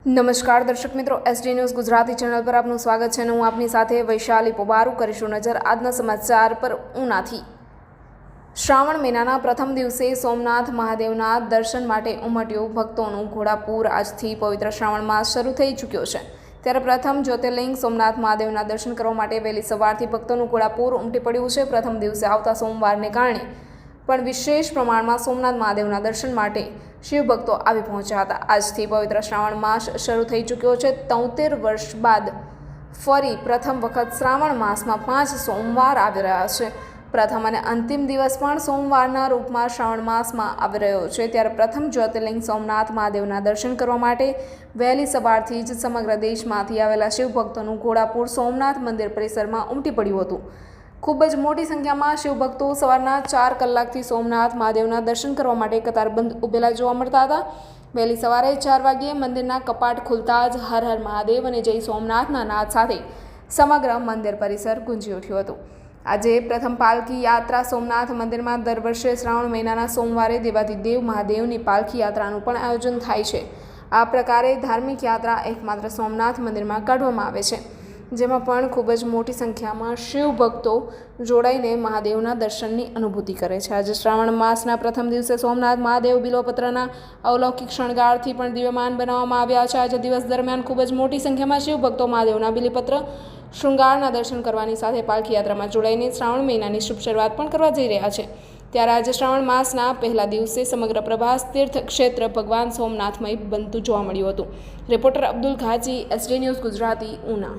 નમસ્કાર દર્શક મિત્રો, એસડી ન્યૂઝ ગુજરાતી ચેનલ પર આપનું સ્વાગત છે અને હું આપની સાથે વૈશાલી પોબારુ કરીશું નજર આજના સમાચાર પર ઉનાથી। શ્રાવણ મહિનાના પ્રથમ દિવસે સોમનાથ મહાદેવના દર્શન માટે ઉમટ્યું ભક્તોનું ઘોડાપૂર। આજથી પવિત્ર શ્રાવણ માસ શરૂ થઈ ચૂક્યો છે, ત્યારે પ્રથમ જ્યોતિર્લિંગ સોમનાથ મહાદેવના દર્શન કરવા માટે વહેલી સવારથી ભક્તોનું ઘોડાપૂર ઉમટી પડ્યું છે। પ્રથમ દિવસે આવતા સોમવારને કારણે પણ વિશેષ પ્રમાણમાં સોમનાથ મહાદેવના દર્શન માટે શિવભક્તો આવી પહોંચ્યા હતા। આજથી પવિત્ર શ્રાવણ માસ શરૂ થઈ ચૂક્યો છે। 73 વર્ષ બાદ ફરી પ્રથમ વખત શ્રાવણ માસમાં 5 સોમવાર આવી રહ્યા છે। પ્રથમ અને અંતિમ દિવસ પણ સોમવારના રૂપમાં શ્રાવણ માસમાં આવી રહ્યો છે, ત્યારે પ્રથમ જ્યોતિર્લિંગ સોમનાથ મહાદેવના દર્શન કરવા માટે વહેલી સવારથી જ સમગ્ર દેશમાંથી આવેલા શિવભક્તોનું ઘોડાપૂર સોમનાથ મંદિર પરિસરમાં ઉમટી પડ્યું હતું। ખૂબ જ મોટી સંખ્યામાં શિવભક્તો સવારના 4 કલાકથી સોમનાથ મહાદેવના દર્શન કરવા માટે કતારબંધ ઉભેલા જોવા મળતા હતા। વહેલી સવારે 4 વાગ્યે મંદિરના કપાટ ખુલતા જ હર હર મહાદેવ અને જય સોમનાથના નાદ સાથે સમગ્ર મંદિર પરિસર ગુંજી ઉઠ્યું હતું। આજે પ્રથમ પાલખી યાત્રા સોમનાથ મંદિરમાં દર વર્ષે શ્રાવણ મહિનાના સોમવારે દેવાધિદેવ મહાદેવની પાલખી યાત્રાનું પણ આયોજન થાય છે। આ પ્રકારે ધાર્મિક યાત્રા એકમાત્ર સોમનાથ મંદિરમાં કાઢવામાં આવે છે, જેમાં પણ ખૂબ જ મોટી સંખ્યામાં શિવભક્તો જોડાઈને મહાદેવના દર્શનની અનુભૂતિ કરે છે। આજે શ્રાવણ માસના પ્રથમ દિવસે સોમનાથ મહાદેવ બિલ્વપત્રના અવલૌકિક શણગારથી પણ દિવ્યમાન બનાવવામાં આવ્યા છે। આજે દિવસ દરમિયાન ખૂબ જ મોટી સંખ્યામાં શિવભક્તો મહાદેવના બિલ્વપત્ર શૃંગારના દર્શન કરવાની સાથે પાલખી યાત્રામાં જોડાઈને શ્રાવણ મહિનાની શુભ શરૂઆત પણ કરવા જઈ રહ્યા છે। ત્યારે આજે શ્રાવણ માસના પહેલા દિવસે સમગ્ર પ્રભાસ તીર્થ ક્ષેત્ર ભગવાન સોમનાથમય બનતું જોવા મળ્યું હતું। Reporter Abdul Ghazi, SD news Gujarati, Una.